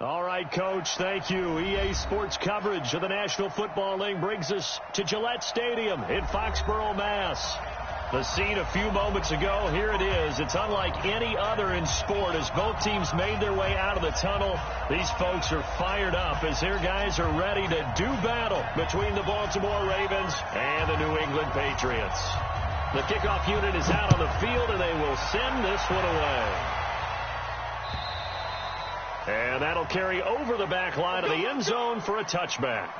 All right, Coach, thank you. EA Sports coverage of the National Football League brings us to Gillette Stadium in Foxborough, Mass. The scene a few moments ago, here it is. It's unlike any other in sport as both teams made their way out of the tunnel. These folks are fired up as their guys are ready to do battle between the Baltimore Ravens and the New England Patriots. The kickoff unit is out on the field, and they will send this one away. And that'll carry over the back line of the end zone for a touchback.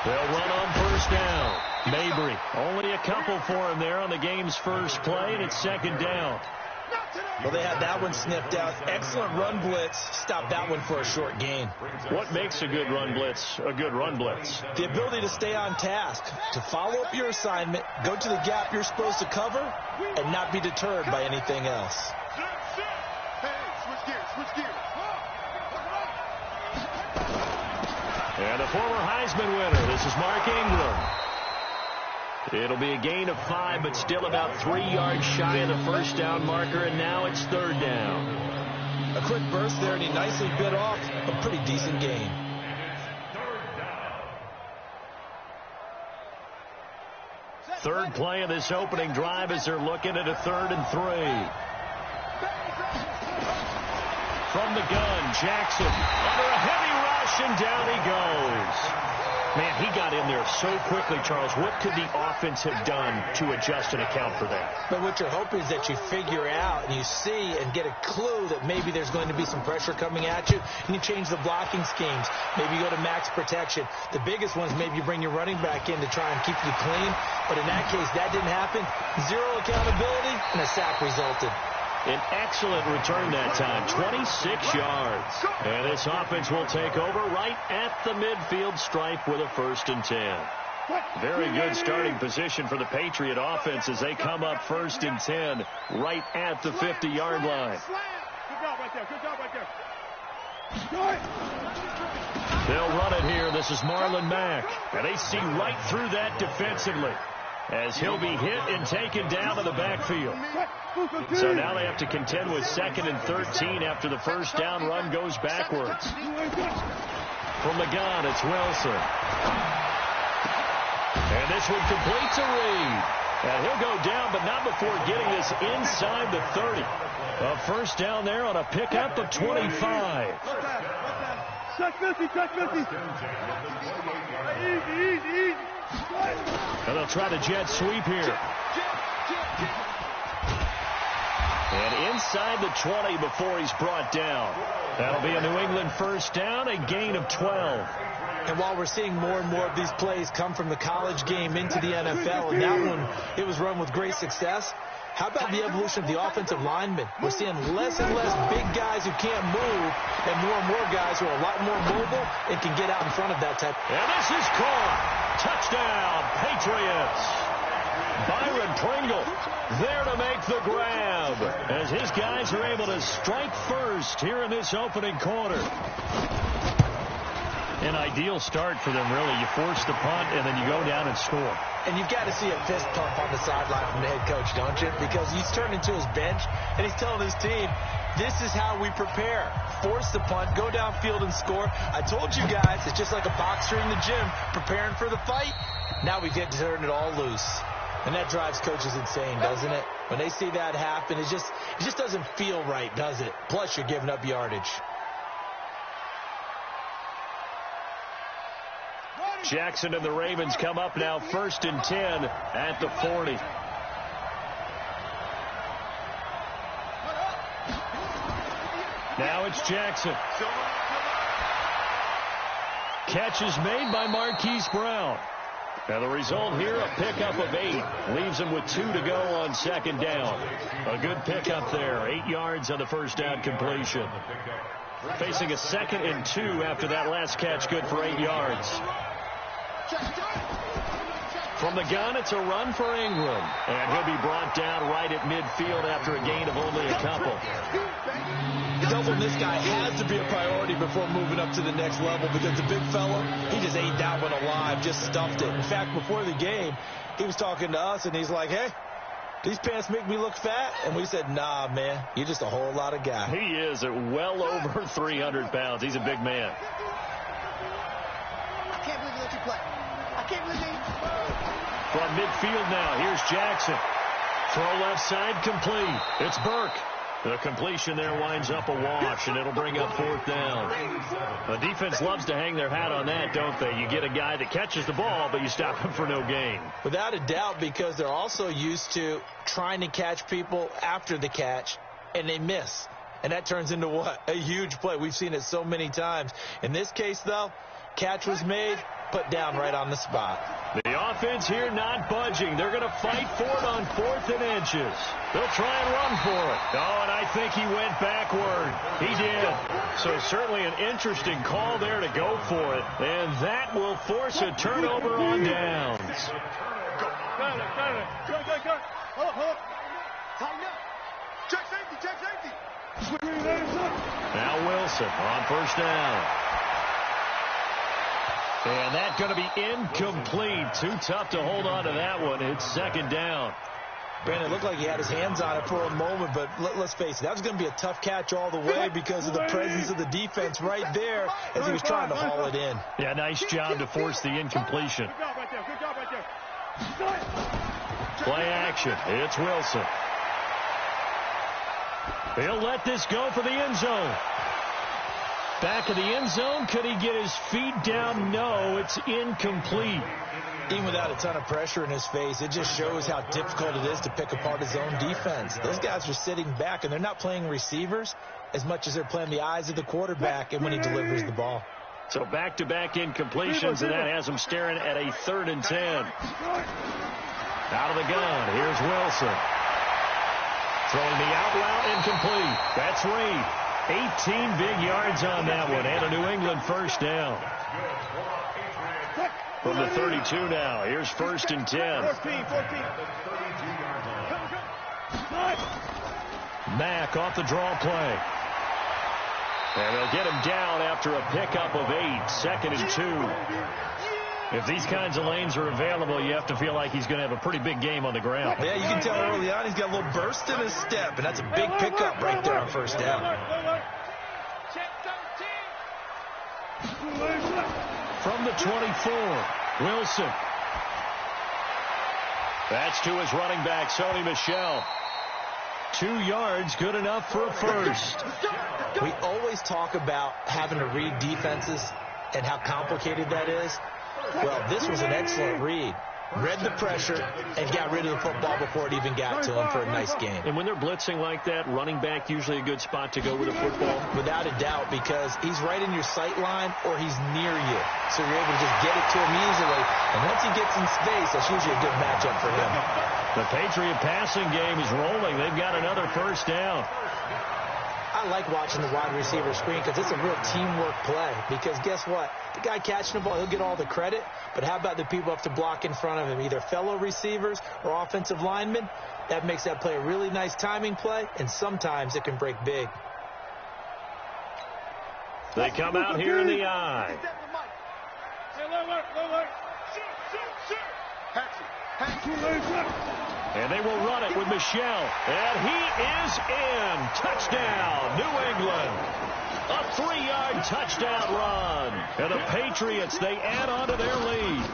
They'll run on first down. Mabry, only a couple for him there on the game's first play, and it's second down. Well, they had that one sniffed out. Excellent run blitz. Stop that one for a short gain. What makes a good run blitz a good run blitz? The ability to stay on task, to follow up your assignment, go to the gap you're supposed to cover, and not be deterred by anything else. And a former Heisman winner, this is Mark Ingram. It'll be a gain of 5, but still about 3 yards shy of the first down marker, and now it's third down. A quick burst there, and he nicely bit off a pretty decent gain. Third play of this opening drive as they're looking at a 3rd and 3. From the gun, Jackson under a heavy rush, and down he goes. Man, he got in there so quickly, Charles. What could the offense have done to adjust and account for that? But what you're hoping is that you figure out and you see and get a clue that maybe there's going to be some pressure coming at you, and you change the blocking schemes. Maybe you go to max protection. The biggest one is maybe you bring your running back in to try and keep you clean. But in that case, that didn't happen. Zero accountability, and a sack resulted. An excellent return that time, 26 yards. And this offense will take over right at the midfield stripe with a 1st and 10. Very good starting position for the Patriot offense as they come up 1st and 10 right at the 50-yard line. They'll run it here. This is Marlon Mack. And they see right through that defensively as he'll be hit and taken down in the backfield. So now they have to contend with 2nd and 13 after the first down run goes backwards. From the gun, it's Wilson. And this one completes a read. And he'll go down, but not before getting this inside the 30. A first down there on a pickup of 25. And they'll try the jet sweep here. And inside the 20 before he's brought down. That'll be a New England first down, a gain of 12. And while we're seeing more and more of these plays come from the college game into the NFL, and that one, it was run with great success, how about the evolution of the offensive linemen? We're seeing less and less big guys who can't move and more guys who are a lot more mobile and can get out in front of that type. And this is caught. Touchdown, Patriots. Byron Pringle there to make the grab as his guys are able to strike first here in this opening quarter. An ideal start for them, really. You force the punt, and then you go down and score. And you've got to see a fist pump on the sideline from the head coach, don't you? Because he's turned into his bench, and he's telling his team, this is how we prepare. Force the punt, go downfield and score. I told you guys, it's just like a boxer in the gym preparing for the fight. Now we get to turn it all loose. And that drives coaches insane, doesn't it? When they see that happen, it just doesn't feel right, does it? Plus, you're giving up yardage. Jackson and the Ravens come up now 1st and 10 at the 40. Now it's Jackson. Catch is made by Marquise Brown. And the result here, a pickup of 8. Leaves him with 2 to go on 2nd down. A good pickup there. 8 yards on the first down completion. Facing a 2nd and 2 after that last catch, good for 8 yards. From the gun, it's a run for England. And he'll be brought down right at midfield after a gain of only a couple. Doubling this guy has to be a priority before moving up to the next level, because the big fella, he just ate that one alive, just stuffed it. In fact, before the game, he was talking to us, and he's like, hey, these pants make me look fat? And we said, nah, man, you're just a whole lot of guy. He is at well over 300 pounds. He's a big man. I can't believe you let you play. I can't believe you. From midfield now, here's Jackson. Throw left side, complete. It's Burke. The completion there winds up a wash, and it'll bring up fourth down. The defense loves to hang their hat on that, don't they? You get a guy that catches the ball, but you stop him for no gain. Without a doubt, because they're also used to trying to catch people after the catch, and they miss. And that turns into what? A huge play. We've seen it so many times. In this case, though, catch was made, put down right on the spot. The offense here not budging. They're going to fight for it on 4th and inches. They'll try and run for it. Oh, and I think he went backward. He did. So certainly an interesting call there to go for it. And that will force a turnover on downs. Go. Hold up. Tighten up. Check safety. Now Wilson on first down. And that's going to be incomplete. Too tough to hold on to that one. It's second down. Brandon, it looked like he had his hands on it for a moment, but let's face it, that was going to be a tough catch all the way because of the presence of the defense right there as he was trying to haul it in. Yeah, nice job to force the incompletion. Good job right there. Play action. It's Wilson. He'll let this go for the end zone. Back of the end zone. Could he get his feet down? No, it's incomplete. Even without a ton of pressure in his face, it just shows how difficult it is to pick apart his own defense. Those guys are sitting back, and they're not playing receivers as much as they're playing the eyes of the quarterback and when he delivers the ball. So back-to-back incompletions, and that has him staring at a 3rd and 10. Out of the gun, here's Wilson. Throwing the out route, incomplete. That's Reed. 18 big yards on that one, and a New England first down. From the 32 now, here's 1st and 10. 14. Mack off the draw play. And they'll get him down after a pickup of 8, 2nd and 2. If these kinds of lanes are available, you have to feel like he's going to have a pretty big game on the ground. Yeah, you can tell early on he's got a little burst in his step, and that's a big pickup right there on first down. From the 24, Wilson. That's to his running back, Sony Michel. 2 yards, good enough for a first. We always talk about having to read defenses and how complicated that is. Well, this was an excellent read. Read the pressure and got rid of the football before it even got to him for a nice game. And when they're blitzing like that, running back usually a good spot to go with the football? Without a doubt, because he's right in your sight line or he's near you. So you're able to just get it to him easily. And once he gets in space, that's usually a good matchup for him. The Patriot passing game is rolling. They've got another first down. I like watching the wide receiver screen because it's a real teamwork play. Because guess what? The guy catching the ball, he'll get all the credit. But how about the people up to block in front of him, either fellow receivers or offensive linemen? That makes that play a really nice timing play, and sometimes it can break big. They come out here in the eye. And they will run it with Michel. And he is in. Touchdown, New England. A 3-yard touchdown run. And the Patriots, they add on to their lead.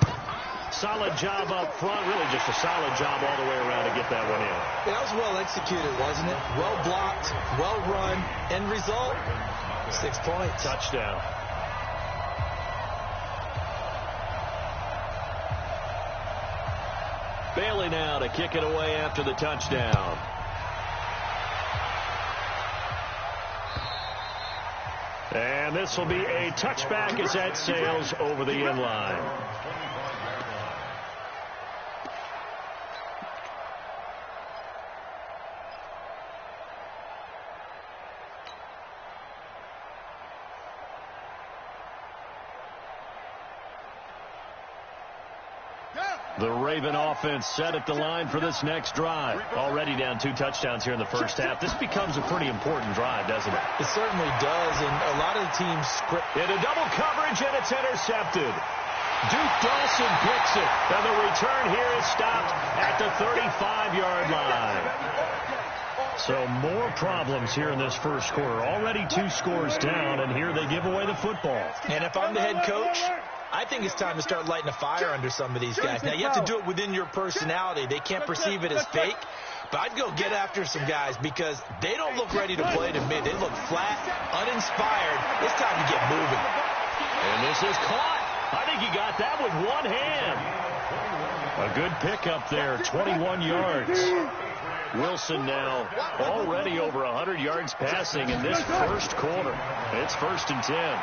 Solid job up front. Really just a solid job all the way around to get that one in. That was well executed, wasn't it? Well blocked, well run. End result, 6 points. Touchdown. Bailey now to kick it away after the touchdown. And this will be a touchback as that sails over the end line. The Raven offense set at the line for this next drive. Already down 2 touchdowns here in the first half. This becomes a pretty important drive, doesn't it? It certainly does, and a lot of the teams script. Into double coverage, and it's intercepted. Duke Dawson picks it, and the return here is stopped at the 35-yard line. So more problems here in this first quarter. Already 2 scores down, and here they give away the football. And if I'm the head coach, I think it's time to start lighting a fire under some of these guys. Now, you have to do it within your personality. They can't perceive it as fake. But I'd go get after some guys because they don't look ready to play to me. They look flat, uninspired. It's time to get moving. And this is caught. I think he got that with one hand. A good pickup there, 21 yards. Wilson now already over 100 yards passing in this first quarter. It's 1st and 10.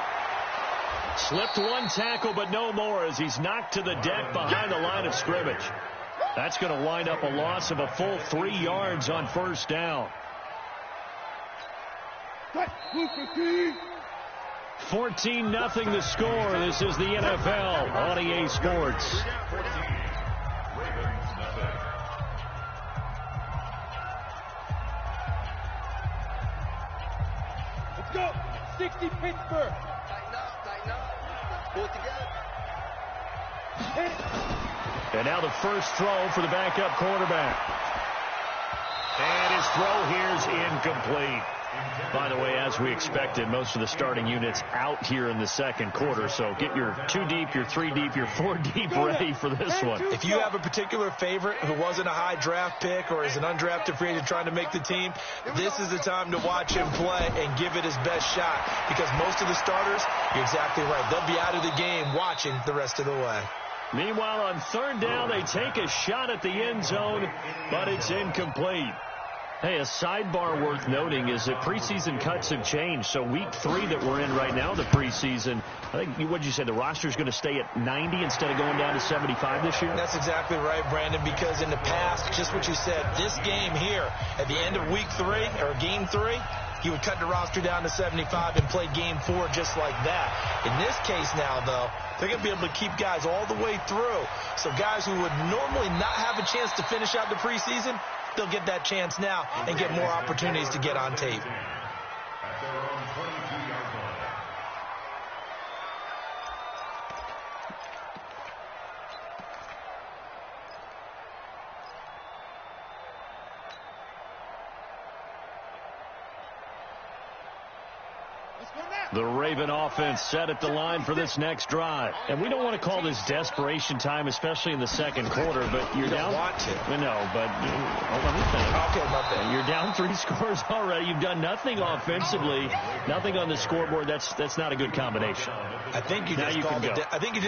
Slipped one tackle, but no more as he's knocked to the deck behind the line of scrimmage. That's going to wind up a loss of a full 3 yards on first down. 14-0 the score. This is the NFL on EA Sports. Let's go. 60 Pittsburgh. Tighten up. Pull it together. Hit it. And now the first throw for the backup quarterback. And his throw here's incomplete. By the way, as we expected, most of the starting units out here in the second quarter. So get your 2 deep, your 3 deep, your 4 deep ready for this one. If you have a particular favorite who wasn't a high draft pick or is an undrafted free agent trying to make the team, this is the time to watch him play and give it his best shot. Because most of the starters, you're exactly right, they'll be out of the game watching the rest of the way. Meanwhile, on 3rd down, they take a shot at the end zone, but it's incomplete. Hey, a sidebar worth noting is that preseason cuts have changed. So week 3 that we're in right now, the preseason, I think, what did you say, the roster's going to stay at 90 instead of going down to 75 this year? That's exactly right, Brandon, because in the past, just what you said, this game here, at the end of week 3, or game 3, he would cut the roster down to 75 and play game 4 just like that. In this case now, though, they're going to be able to keep guys all the way through. So guys who would normally not have a chance to finish out the preseason, they'll get that chance now and get more opportunities to get on tape. The Raven offense set at the line for this next drive. And we don't want to call this desperation time, especially in the second quarter, but you're down. Want to. No, but hold on a second. Okay, my bad. You're down 3 scores already. You've done nothing offensively, nothing on the scoreboard. That's not a good combination. I think you just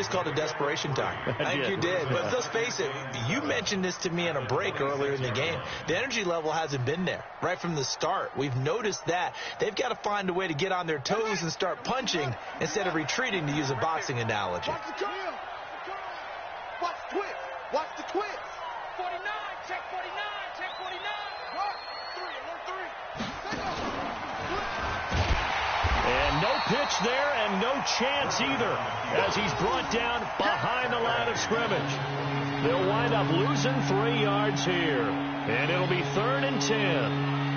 called it desperation time. I think you did. But let's face it, you mentioned this to me in a break earlier in the game. The energy level hasn't been there right from the start. We've noticed that. They've got to find a way to get on their toes and start punching instead of retreating, to use a boxing analogy. Watch the twist. Watch the twist. 49, check 49, check 49. What? 3, 1, 3. And no pitch there and no chance either as he's brought down behind the line of scrimmage. They'll wind up losing 3 yards here. And it'll be 3rd and 10.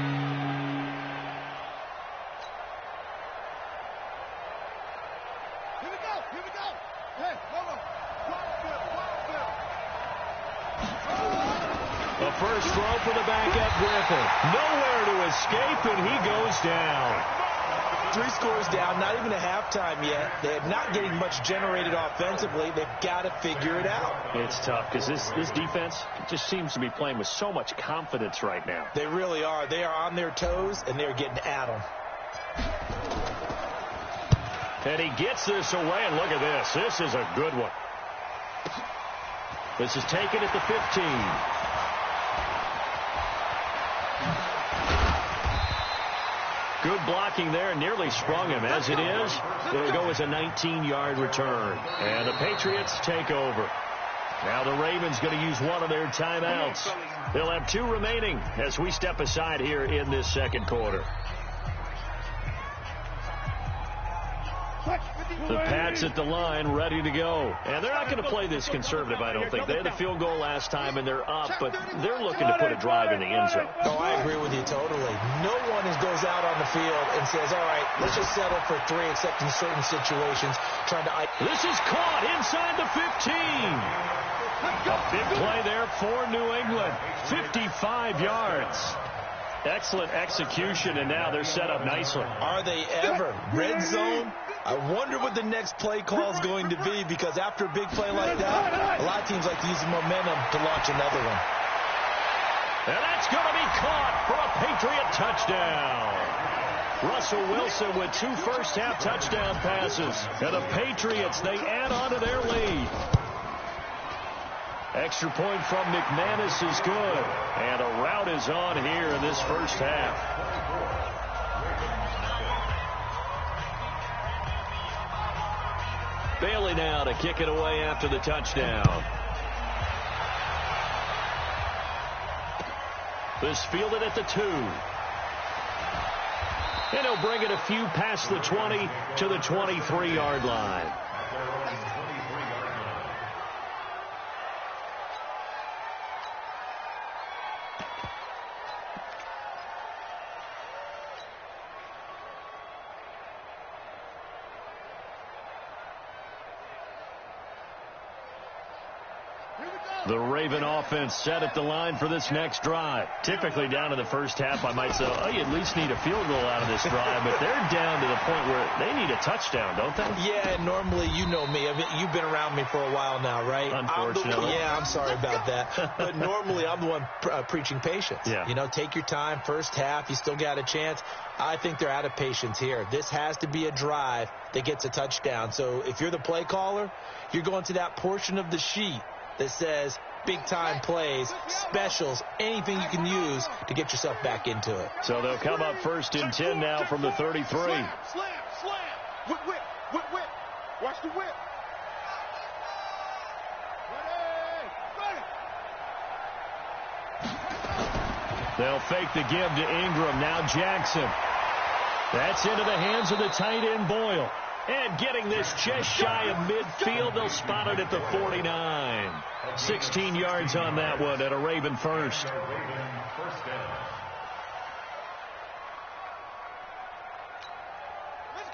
The first throw for the backup Griffin. Nowhere to escape, and he goes down. 3 scores down, not even a halftime yet. They're not getting much generated offensively. They've got to figure it out. It's tough because this defense just seems to be playing with so much confidence right now. They really are. They are on their toes, and they're getting at them. And he gets this away, and look at this. This is a good one. This is taken at the 15. Good blocking there, nearly sprung him. As it is, it'll go as a 19-yard return. And the Patriots take over. Now the Ravens going to use one of their timeouts. They'll have 2 remaining as we step aside here in this second quarter. Touch. The Pats at the line, ready to go. And they're not going to play this conservative, I don't think. They had the field goal last time, and they're up, but they're looking to put a drive in the end zone. Oh, I agree with you totally. No one goes out on the field and says, all right, let's just settle for 3, except in certain situations. This is caught inside the 15. A big play there for New England. 55 yards. Excellent execution, and now they're set up nicely. Are they ever? Red zone? I wonder what the next play call is going to be, because after a big play like that, a lot of teams like to use the momentum to launch another one. And that's going to be caught for a Patriot touchdown. Russell Wilson with 2 first-half touchdown passes. And the Patriots, they add on to their lead. Extra point from McManus is good. And a rout is on here in this first half. Bailey now to kick it away after the touchdown. This fielded at the 2. And he'll bring it a few past the 20 to the 23-yard line. The Raven offense set at the line for this next drive. Typically down in the first half, I might say, oh, you at least need a field goal out of this drive. But they're down to the point where they need a touchdown, don't they? Yeah, normally, you know me. I mean, you've been around me for a while now, right? Unfortunately. I'm sorry about that. But normally, I'm the one preaching patience. Yeah. You know, take your time. First half, you still got a chance. I think they're out of patience here. This has to be a drive that gets a touchdown. So if you're the play caller, you're going to that portion of the sheet that says big-time plays, specials, anything you can use to get yourself back into it. So they'll come up 1st and 10 now from the 33. Slam. Whip. Watch the whip. Ready. They'll fake the give to Ingram. Now Jackson. That's into the hands of the tight end, Boyle. And getting this just shy of midfield, they'll spot it at the 49. 16 yards on that one at a Raven first.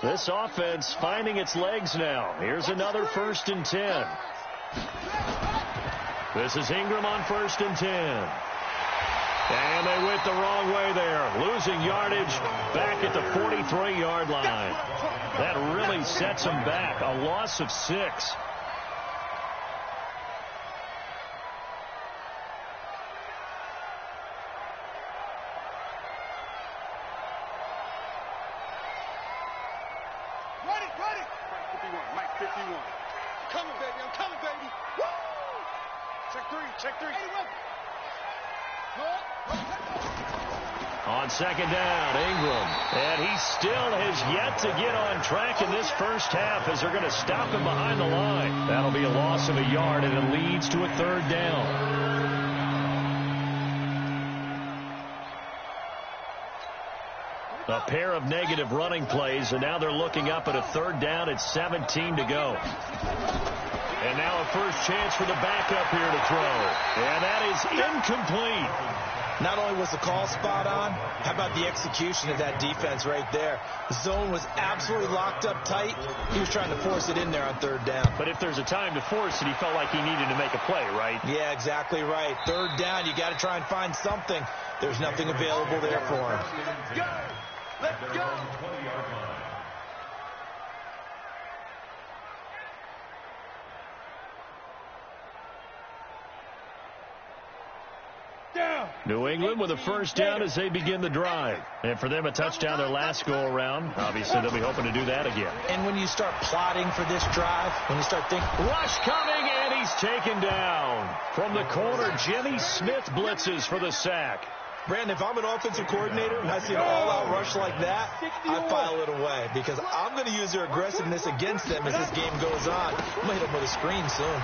This offense finding its legs now. Here's another 1st and 10. This is Ingram on 1st and 10. And they went the wrong way there. Losing yardage back at the 43-yard line. That really sets them back. A loss of 6. Ready. Mike 51. I'm coming, baby. Woo! Check 3. On 2nd down, Ingram. And he still has yet to get on track in this first half as they're going to stop him behind the line. That'll be a loss of a yard, and it leads to a 3rd down. A pair of negative running plays, and now they're looking up at a 3rd down at 17 to go. And now a first chance for the backup here to throw. And that is incomplete. Not only was the call spot on, how about the execution of that defense right there? The zone was absolutely locked up tight. He was trying to force it in there on 3rd down. But if there's a time to force it, he felt like he needed to make a play, right? Yeah, exactly right. 3rd down, you got to try and find something. There's nothing available there for him. Let's go. New England with a first down as they begin the drive. And for them, a touchdown their last go-around. Obviously, they'll be hoping to do that again. And when you start plotting for this drive, when you start thinking... Rush coming, and he's taken down. From the corner, Jimmy Smith blitzes for the sack. Brandon, if I'm an offensive coordinator and I see an all-out rush like that, I file it away because I'm going to use their aggressiveness against them as this game goes on. I'm going to hit them with a screen soon.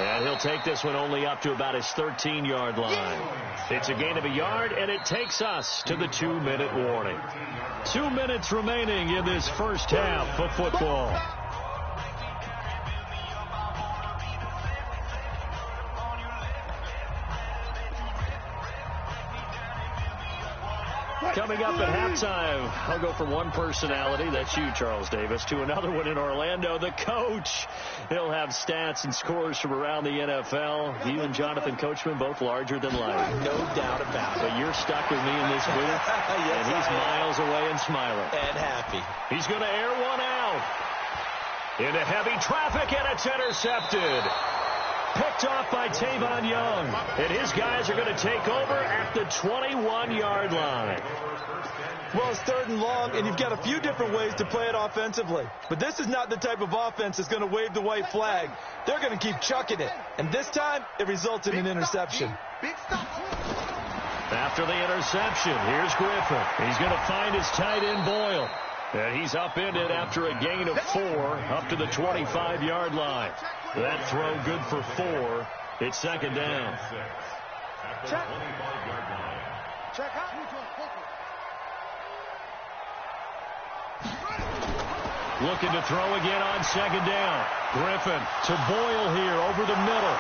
And he'll take this one only up to about his 13-yard line. It's a gain of a yard, and it takes us to the 2-minute warning. 2 minutes remaining in this first half of football. Coming up at halftime, I'll go from one personality, that's you, Charles Davis, to another one in Orlando, the coach. He'll have stats and scores from around the NFL. You and Jonathan Coachman, both larger than life. No doubt about it. But you're stuck with me in this booth, yes, and he's miles away and smiling. And happy. He's going to air one out. Into heavy traffic, and it's intercepted. Picked off by Tavon Young. And his guys are going to take over at the 21-yard line. Well, it's 3rd and long, and you've got a few different ways to play it offensively. But this is not the type of offense that's going to wave the white flag. They're going to keep chucking it. And this time, it results in an interception. After the interception, here's Griffin. He's going to find his tight end, Boyle. And he's upended after a gain of 4 up to the 25-yard line. That throw good for 4. It's 2nd down. Check. Check out. Looking to throw again on 2nd down. Griffin to Boyle here over the middle.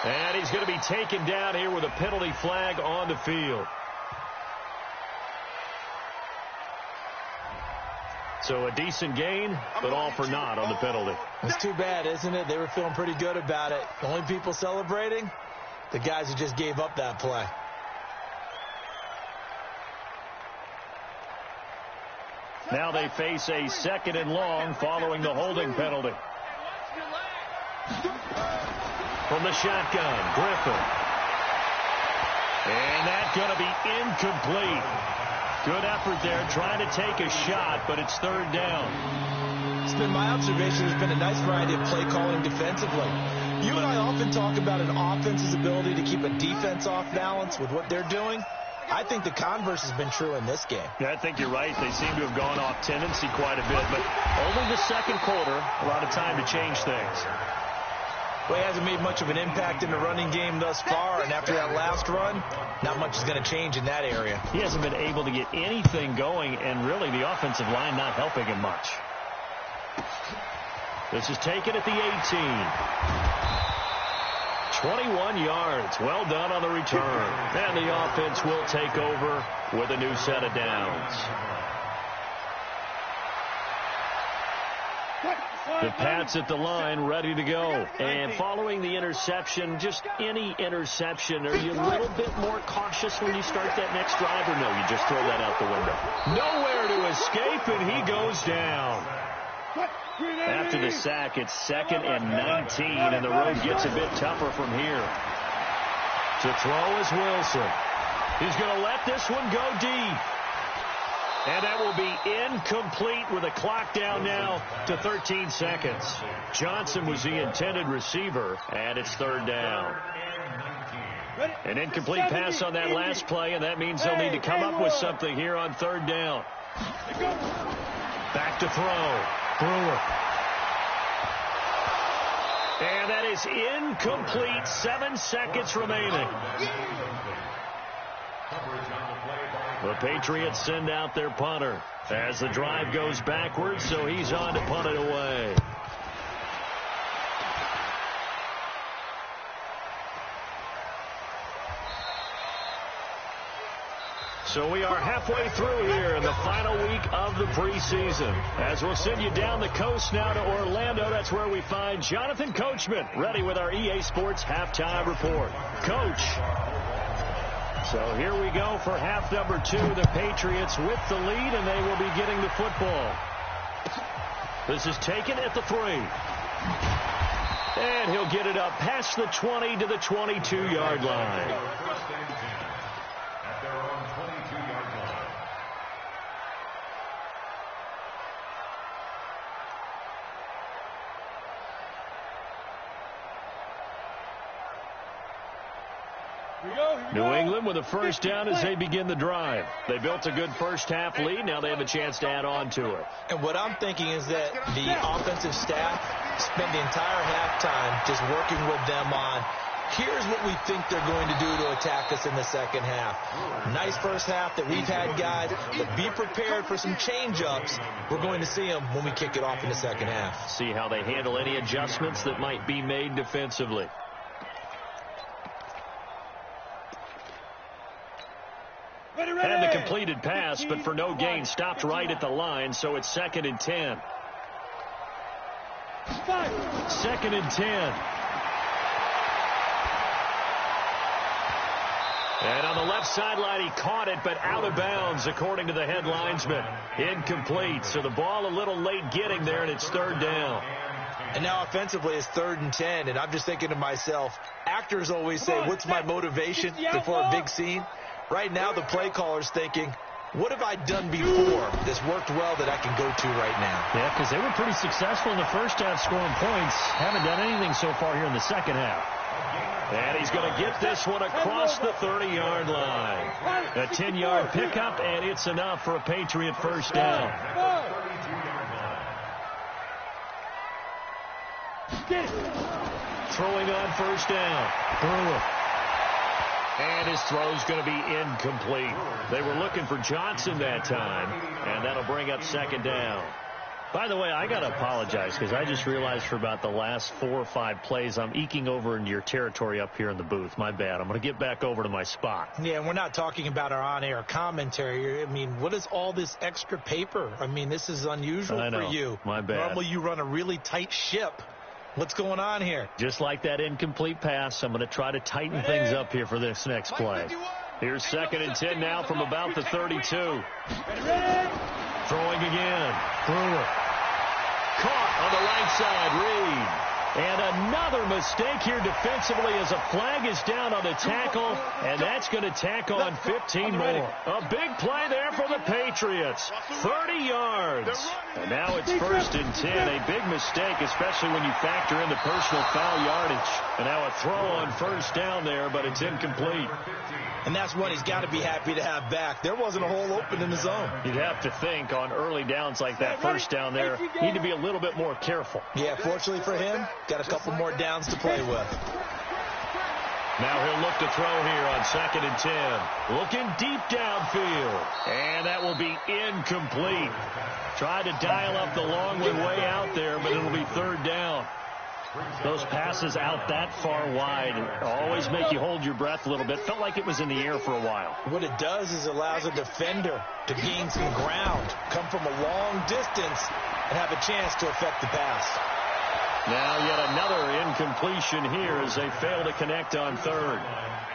And he's going to be taken down here with a penalty flag on the field. So a decent gain, but all for naught on the penalty. It's too bad, isn't it? They were feeling pretty good about it. The only people celebrating, the guys who just gave up that play. Now they face a 2nd and long following the holding penalty. From the shotgun, Griffin. And that's going to be incomplete. Good effort there, trying to take a shot, but it's 3rd down. It's been my observation. There's been a nice variety of play calling defensively. You and I often talk about an offense's ability to keep a defense off balance with what they're doing. I think the converse has been true in this game. Yeah, I think you're right. They seem to have gone off tendency quite a bit, but only the 2nd quarter, a lot of time to change things. Well, he hasn't made much of an impact in the running game thus far, and after that last run, not much is going to change in that area. He hasn't been able to get anything going, and really the offensive line not helping him much. This is taken at the 18. 21 yards. Well done on the return. And the offense will take over with a new set of downs. The Pats at the line, ready to go. And following the interception, just any interception, are you a little bit more cautious when you start that next drive, or no, you just throw that out the window? Nowhere to escape, and he goes down. After the sack, it's 2nd and 19, and the road gets a bit tougher from here. To throw is Wilson. He's going to let this one go deep. And that will be incomplete with a clock down now to 13 seconds. Johnson was the intended receiver, and it's 3rd down. An incomplete pass on that last play, and that means they'll need to come up with something here on 3rd down. Back to throw. Brewer. And that is incomplete. 7 seconds remaining. The Patriots send out their punter as the drive goes backwards, so he's on to punt it away. So we are halfway through here in the final week of the preseason. As we'll send you down the coast now to Orlando, that's where we find Jonathan Coachman, ready with our EA Sports halftime report. Coach. So here we go for half number 2. The Patriots with the lead, and they will be getting the football. This is taken at the 3. And he'll get it up past the 20 to the 22-yard line. New England with a first down as they begin the drive. They built a good first-half lead. Now they have a chance to add on to it. And what I'm thinking is that the offensive staff spend the entire halftime just working with them on, here's what we think they're going to do to attack us in the second half. Nice first half that we've had, guys, but be prepared for some change-ups. We're going to see them when we kick it off in the second half. See how they handle any adjustments that might be made defensively. Had the completed pass, but for no gain, stopped right at the line, so it's 2nd and 10. 2nd and 10. And on the left sideline, he caught it, but out of bounds, according to the head linesman. Incomplete, so the ball a little late getting there, and it's 3rd down. And now offensively, it's 3rd and 10, and I'm just thinking to myself, actors always say, what's my motivation before a big scene? Right now, the play caller's thinking, what have I done before that's worked well that I can go to right now? Yeah, because they were pretty successful in the first half scoring points. Haven't done anything so far here in the second half. And he's going to get this one across the 30-yard line. A 10-yard pickup, and it's enough for a Patriot first down. Throwing on first down. Brewer. And his throw's going to be incomplete. They were looking for Johnson that time, and that'll bring up 2nd down. By the way, I got to apologize because I just realized for about the last 4 or 5 plays, I'm eking over into your territory up here in the booth. My bad. I'm going to get back over to my spot. Yeah, and we're not talking about our on-air commentary. I mean, what is all this extra paper? I mean, this is unusual for you. My bad. Normally you run a really tight ship. What's going on here? Just like that incomplete pass, I'm going to try to tighten things up here for this next play. Here's 2nd and 10 now from about the 32. Throwing again. Brewer. Caught on the right side. Reed. And another mistake here defensively as a flag is down on the tackle, and that's going to tack on 15 more. A big play there for the Patriots. 30 yards. And now it's 1st and 10. A big mistake, especially when you factor in the personal foul yardage. And now a throw on first down there, but it's incomplete. And that's one he's got to be happy to have back. There wasn't a hole open in the zone. You'd have to think on early downs like that first down there, need to be a little bit more careful. Yeah, fortunately for him, got a couple more downs to play with. Now he'll look to throw here on 2nd and 10. Looking deep downfield. And that will be incomplete. Tried to dial up the long one way out there, but it'll be 3rd down. Those passes out that far wide always make you hold your breath a little bit. Felt like it was in the air for a while. What it does is allows a defender to gain some ground, come from a long distance, and have a chance to affect the pass. Now yet another incompletion here as they fail to connect on 3rd.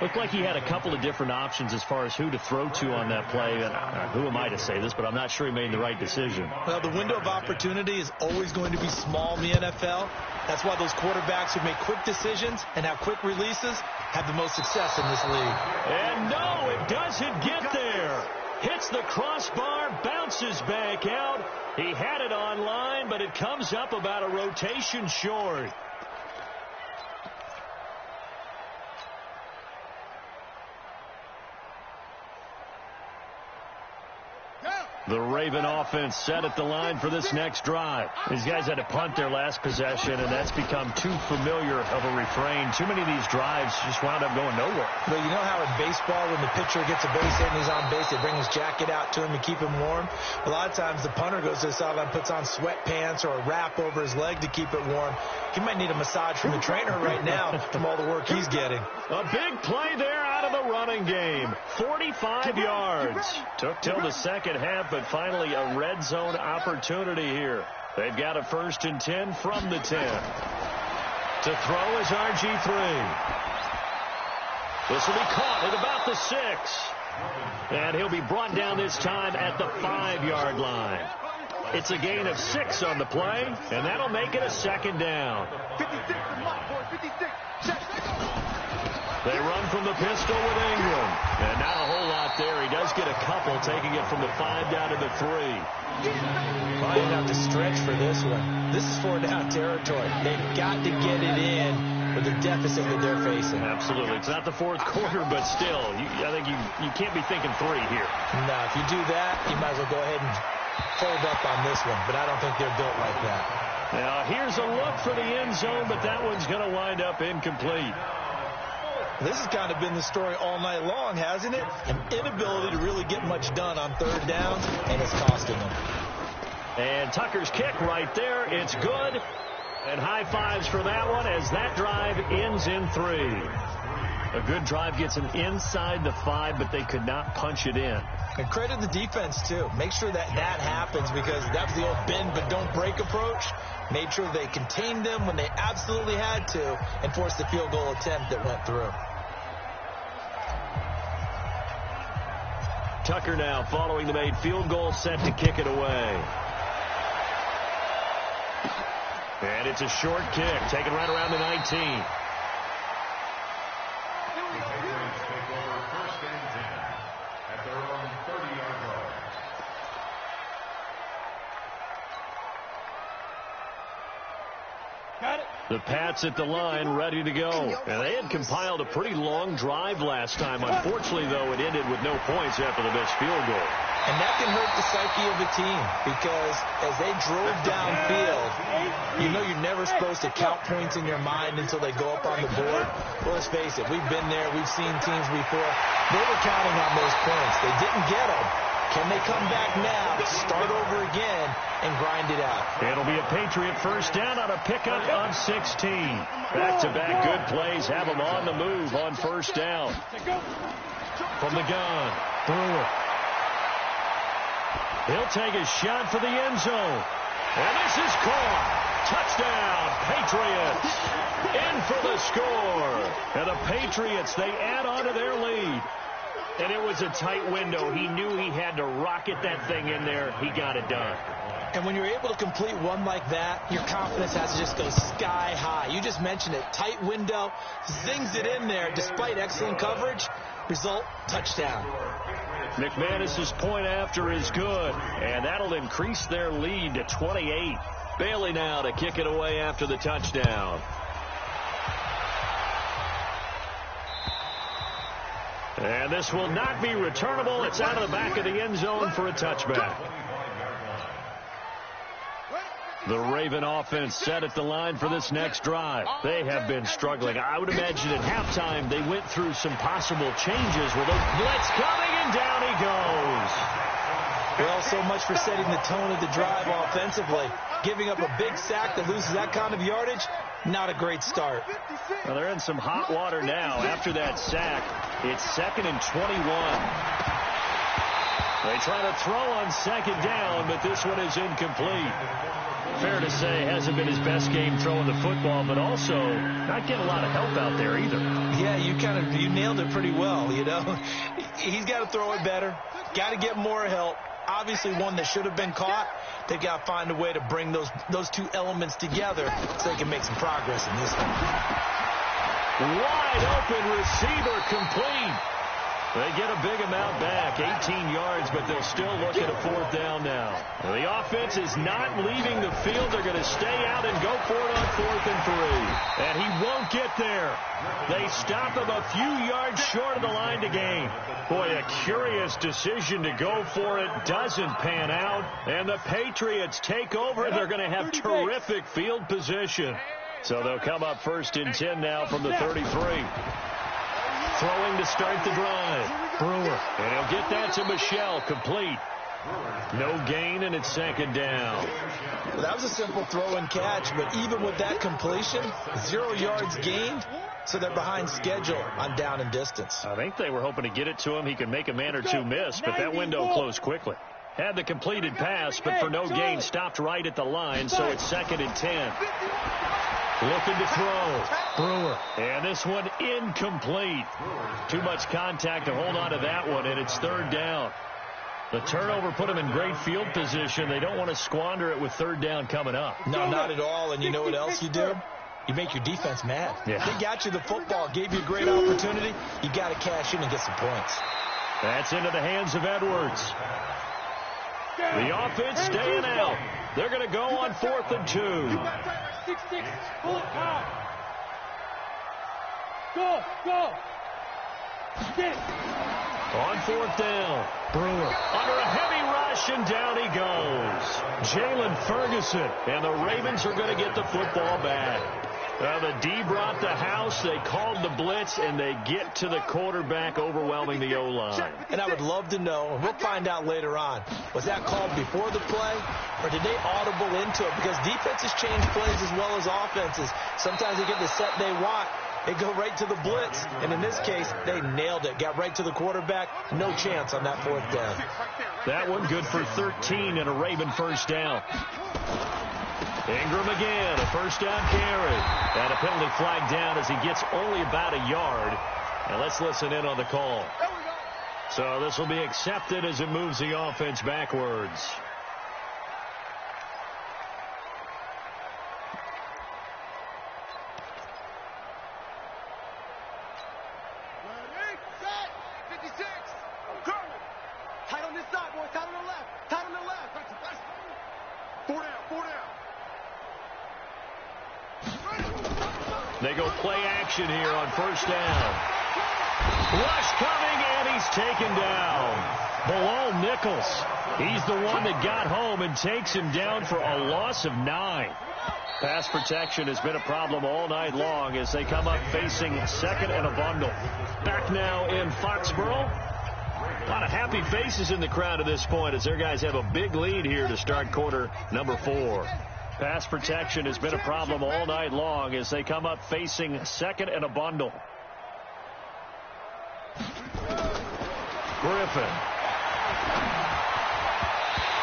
Looked like he had a couple of different options as far as who to throw to on that play. And who am I to say this, but I'm not sure he made the right decision. Well, the window of opportunity is always going to be small in the NFL. That's why those quarterbacks who make quick decisions and have quick releases have the most success in this league. And no, it doesn't get there. Hits the crossbar, bounces back out. He had it on line, but it comes up about a rotation short. The Raven offense set at the line for this next drive. These guys had to punt their last possession, and that's become too familiar of a refrain. Too many of these drives just wound up going nowhere. But you know how in baseball, when the pitcher gets a base hit and he's on base, they bring his jacket out to him to keep him warm? A lot of times the punter goes to the sideline, puts on sweatpants or a wrap over his leg to keep it warm. He might need a massage from the trainer right now from all the work he's getting. A big play there out of the running game. 45 yards. Took till the second half, but finally a red zone opportunity here. They've got a 1st and 10 from the 10. To throw is RG3. This will be caught at about the 6. And he'll be brought down this time at the 5-yard line. It's a gain of 6 on the play, and that'll make it a 2nd down. 56, They run from the pistol with Ingram. And not a whole lot there. He does get a couple, taking it from the 5 down to the 3. Might have to stretch for this one. This is 4-down territory. They've got to get it in with the deficit that they're facing. Absolutely. It's not the fourth quarter, but still, I think you can't be thinking 3 here. No, if you do that, you might as well go ahead and fold up on this one, but I don't think they're built like that. Now, here's a look for the end zone, but that one's going to wind up incomplete. This has kind of been the story all night long, hasn't it? An inability to really get much done on third downs, and it's costing them. And Tucker's kick right there. It's good. And high fives for that one as that drive ends in 3. A good drive gets them inside the 5, but they could not punch it in. And credit the defense, too. Make sure that happens, because that was the old bend but don't break approach. Made sure they contained them when they absolutely had to and forced the field goal attempt that went through. Tucker now following the made field goal, set to kick it away. And it's a short kick, taken right around the 19. The Pats at the line, ready to go. And they had compiled a pretty long drive last time. Unfortunately, though, it ended with no points after the missed field goal. And that can hurt the psyche of the team, because as they drove downfield, you know you're never supposed to count points in your mind until they go up on the board. Well, let's face it, we've been there. We've seen teams before. They were counting on those points. They didn't get them. Can they come back now, start over again, and grind it out? It'll be a Patriot first down on a pickup of 16. Back-to-back good plays have them on the move on first down. From the gun, Brewer. He'll take a shot for the end zone. And this is caught. Touchdown, Patriots. In for the score. And the Patriots, they add on to their lead. And it was a tight window. He knew he had to rocket that thing in there. He got it done. And when you're able to complete one like that, your confidence has to just go sky high. You just mentioned it. Tight window, zings it in there despite excellent coverage. Result, touchdown. McManus's point after is good, and that'll increase their lead to 28. Bailey now to kick it away after the touchdown. And this will not be returnable. It's out of the back of the end zone for a touchback. The Raven offense set at the line for this next drive. They have been struggling. I would imagine at halftime they went through some possible changes with a blitz coming, and down he goes. Well, so much for setting the tone of the drive offensively. Giving up a big sack that loses that kind of yardage, not a great start. Well, they're in some hot water now. After that sack, it's 2nd and 21. They try to throw on second down, but this one is incomplete. Fair to say, hasn't been his best game throwing the football, but also not getting a lot of help out there either. Yeah, you nailed it pretty well, you know. He's got to throw it better. Got to get more help. Obviously one that should have been caught. They've got to find a way to bring those two elements together so they can make some progress in this one. Wide open receiver, complete. They get a big amount back, 18 yards, but they'll still look at a fourth down now. The offense is not leaving the field. They're going to stay out and go for it on 4th and 3. And he won't get there. They stop him a few yards short of the line to gain. Boy, a curious decision to go for it. Doesn't pan out. And the Patriots take over. They're going to have terrific field position. So they'll come up 1st and 10 now from the 33. Throwing to start the drive. Brewer. And he'll get that to Michelle. Complete. No gain, and it's 2nd down. Well, that was a simple throw and catch, but even with that completion, 0 yards gained, so they're behind schedule on down and distance. I think they were hoping to get it to him. He could make a man or two miss, but that window closed quickly. Had the completed pass, but for no gain, stopped right at the line, so it's 2nd and 10. Looking to throw. Brewer. And this one incomplete. Too much contact to hold on to that one, and it's 3rd down. The turnover put them in great field position. They don't want to squander it with 3rd down coming up. No, not at all. And you know what else you do? You make your defense mad. Yeah. They got you the football, gave you a great opportunity. You got to cash in and get some points. That's into the hands of Edwards. The offense staying out. They're going to go on 4th and 2. Go, go. Get. On fourth down, Brewer under a heavy rush, and down he goes. Jalen Ferguson, and the Ravens are going to get the football back. The D brought the house, they called the blitz, and they get to the quarterback, overwhelming the O-line. And I would love to know, and we'll find out later on, was that called before the play, or did they audible into it? Because defenses change plays as well as offenses. Sometimes they get the set they want. They go right to the blitz, and in this case, they nailed it. Got right to the quarterback. No chance on that fourth down. That one good for 13 and a Raven first down. Ingram again, a first down carry. And a penalty flag down as he gets only about a yard. And let's listen in on the call. So this will be accepted as it moves the offense backwards. They go play action here on first down. Rush coming, and he's taken down. Bilal Nichols. He's the one that got home and takes him down for a loss of 9. Pass protection has been a problem all night long as they come up facing second and a bundle. Back now in Foxborough. A lot of happy faces in the crowd at this point as their guys have a big lead here to start quarter number 4. Pass protection has been a problem all night long as they come up facing second and a bundle. Griffin.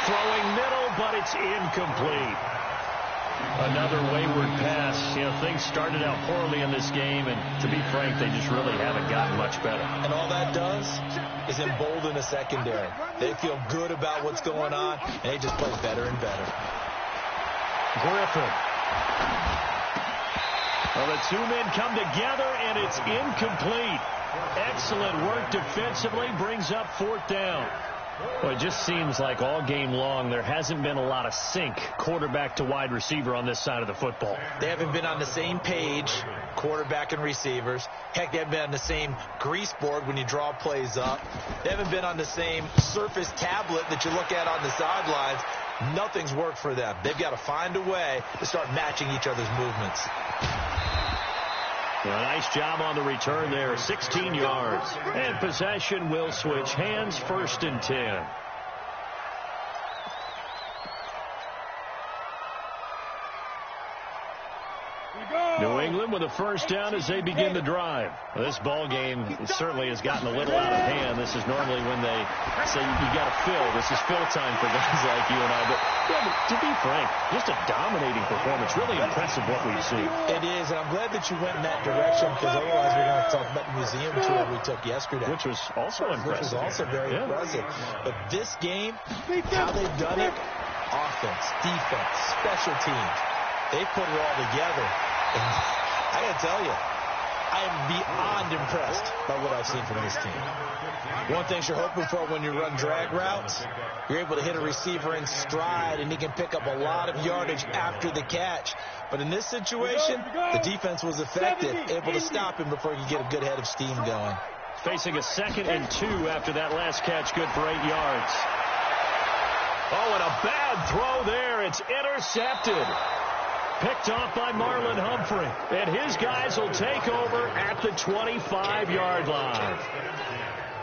Throwing middle, but it's incomplete. Another wayward pass. You know, things started out poorly in this game, and to be frank, they just really haven't gotten much better. And all that does is embolden a secondary. They feel good about what's going on, and they just play better and better. Griffin. Well, the two men come together, and it's incomplete. Excellent work defensively, brings up fourth down. Well, it just seems like all game long there hasn't been a lot of sync quarterback to wide receiver on this side of the football. They haven't been on the same page, quarterback and receivers. Heck, they haven't been on the same grease board when you draw plays up. They haven't been on the same Surface tablet that you look at on the sidelines. Nothing's worked for them. They've got to find a way to start matching each other's movements. Well, nice job on the return there, 16 yards. And possession will switch hands, first and 10. New England with a first down as they begin the drive. Well, this ball game certainly has gotten a little out of hand. This is normally when they say you got to fill. This is fill time for guys like you and I. But to be frank, just a dominating performance. Really impressive what we've seen. It is, and I'm glad that you went in that direction because otherwise we're going to talk about the museum tour we took yesterday. Which was also impressive. Which was also very impressive. But this game, how they've done it, offense, defense, special teams, they put it all together. And I got to tell you, I am beyond impressed by what I've seen from this team. One thing you're hoping for when you run drag routes, you're able to hit a receiver in stride, and he can pick up a lot of yardage after the catch. But in this situation, the defense was effective, able to stop him before he could get a good head of steam going. Facing a 2nd and 2 after that last catch, good for 8 yards. Oh, and a bad throw there. It's intercepted. Picked off by Marlon Humphrey. And his guys will take over at the 25-yard line.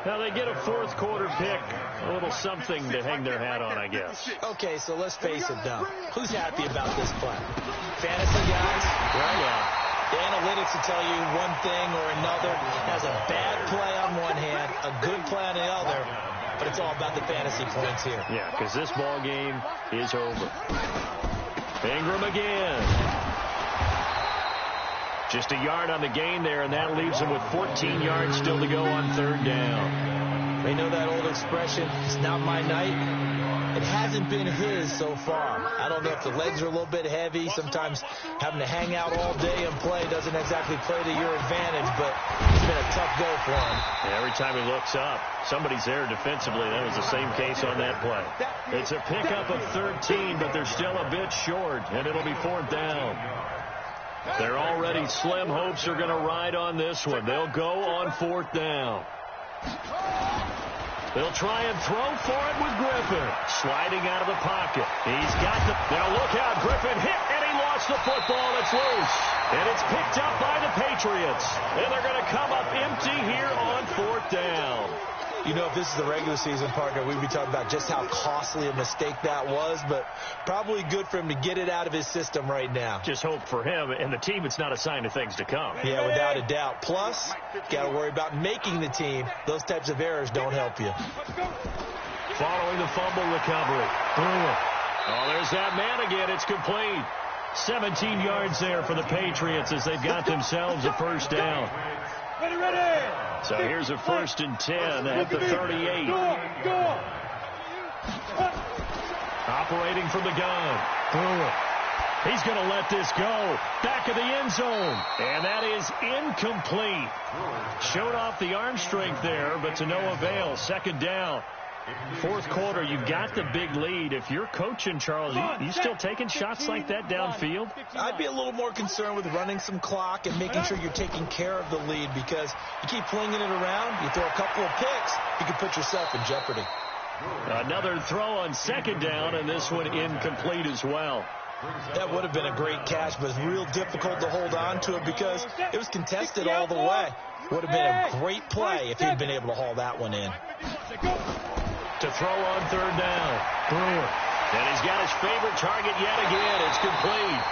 Now they get a fourth quarter pick. A little something to hang their hat on, I guess. Okay, so let's face it now. Who's happy about this play? Fantasy guys? Right. Yeah. The analytics will tell you one thing or another. Has a bad play on one hand, a good play on the other. But it's all about the fantasy points here. Yeah, because this ball game is over. Ingram again. Just a yard on the gain there, and that leaves him with 14 yards still to go on third down. They know that old expression, it's not my night. It hasn't been his so far. I don't know if the legs are a little bit heavy. Sometimes having to hang out all day and play doesn't exactly play to your advantage, but it's been a tough go for him. Yeah, every time he looks up, somebody's there defensively. That was the same case on that play. It's a pickup of 13, but they're still a bit short, and it'll be fourth down. Their already slim hopes are going to ride on this one. They'll go on 4th down. They'll try and throw for it with Griffin. Sliding out of the pocket. He's got the... Now look out. Griffin hit, and he lost the football. It's loose. And it's picked up by the Patriots. And they're going to come up empty here on 4th down. You know, if this is the regular season, partner, we'd be talking about just how costly a mistake that was, but probably good for him to get it out of his system right now. Just hope for him and the team it's not a sign of things to come. Yeah, without a doubt. Plus, got to worry about making the team. Those types of errors don't help you. Following the fumble recovery. Brewer. Oh, there's that man again. It's complete. 17 yards there for the Patriots as they've got themselves a 1st down. Ready. So here's a 1st and 10 at the 38. Go. Operating from the gun. Brewer. He's going to let this go. Back of the end zone. And that is incomplete. Showed off the arm strength there, but to no avail. 2nd down. 4th quarter, you've got the big lead. If you're coaching, Charles, you still taking shots like that downfield? I'd be a little more concerned with running some clock and making sure you're taking care of the lead, because you keep flinging it around, you throw a couple of picks, you can put yourself in jeopardy. Another throw on 2nd down, and this one incomplete as well. That would have been a great catch, but it's real difficult to hold on to it because it was contested all the way. Would have been a great play if he'd been able to haul that one in. To throw on 3rd down. Brewer. And he's got his favorite target yet again. It's complete.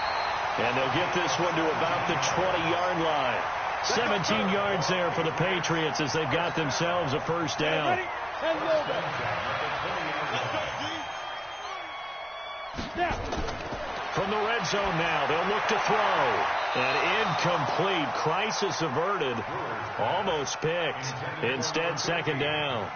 And they'll get this one to about the 20-yard line. 17 yards there for the Patriots as they've got themselves a 1st down. From the red zone now, they'll look to throw. And incomplete. Crisis averted. Almost picked. Instead, 2nd down.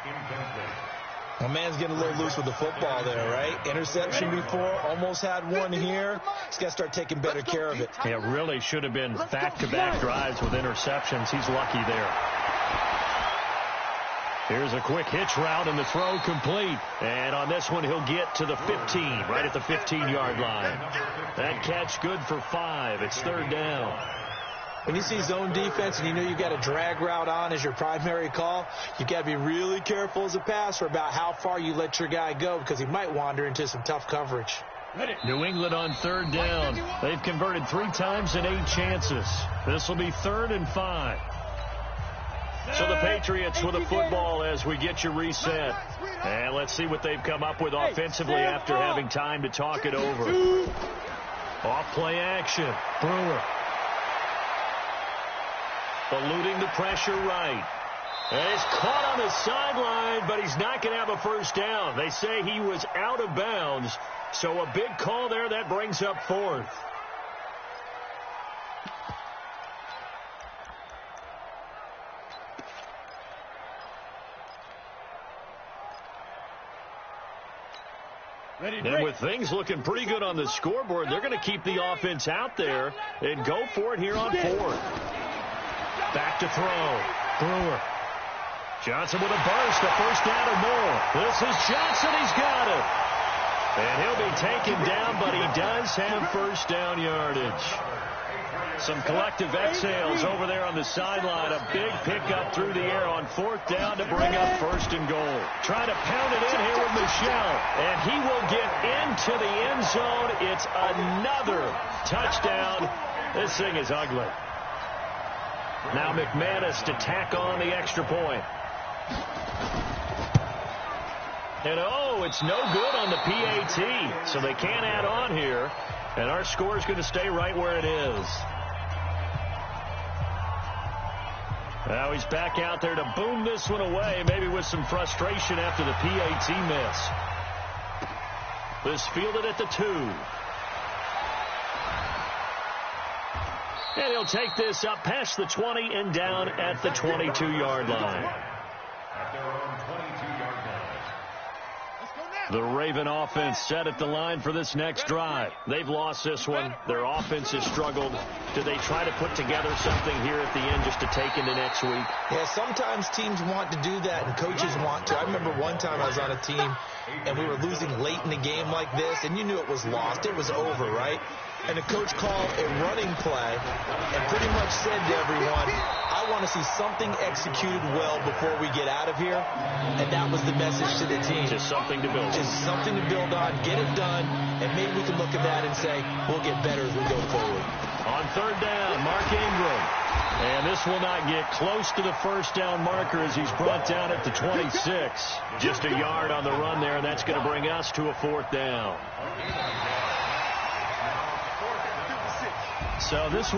My man's getting a little loose with the football there, right? Interception before, almost had one here. He's got to start taking better care of it. It really should have been back-to-back drives with interceptions. He's lucky there. Here's a quick hitch route, and the throw complete. And on this one, he'll get to the 15, right at the 15-yard line. That catch good for 5. It's 3rd down. When you see zone defense and you know you've got a drag route on as your primary call, you've got to be really careful as a passer about how far you let your guy go, because he might wander into some tough coverage. New England on 3rd down. They've converted 3 times in 8 chances. This will be 3rd and 5. So the Patriots with a football as we get you reset. And let's see what they've come up with offensively after having time to talk it over. Off play action. Brewer. Eluding the pressure right. And he's caught on the sideline, but he's not going to have a 1st down. They say he was out of bounds. So a big call there. That brings up 4th. And with things looking pretty good on the scoreboard, they're going to keep the offense out there and go for it here on 4th. Back to throw. Brewer. Johnson with a burst, a 1st down or more. This is Johnson. He's got it. And he'll be taken down, but he does have 1st down yardage. Some collective exhales over there on the sideline. A big pickup through the air on 4th down to bring up 1st and goal. Trying to pound it in here with Michel. And he will get into the end zone. It's another touchdown. This thing is ugly. Now McManus to tack on the extra point. And oh, it's no good on the PAT. So they can't add on here. And our score is going to stay right where it is. Now he's back out there to boom this one away, maybe with some frustration after the PAT miss. This fielded at the 2. And he'll take this up past the 20 and down at the 22-yard line. The Raven offense set at the line for this next drive. They've lost this one. Their offense has struggled. Do they try to put together something here at the end just to take into next week? Yeah, sometimes teams want to do that and coaches want to. I remember one time I was on a team and we were losing late in the game like this, and you knew it was lost. It was over, right? And the coach called a running play and pretty much said to everyone, I want to see something executed well before we get out of here. And that was the message to the team. Just something to build on. Just something to build on, get it done, and maybe we can look at that and say, we'll get better as we go forward. On third down, Mark Ingram. And this will not get close to the first down marker as he's brought down at the 26. Just a yard on the run there, and that's going to bring us to a fourth down. So this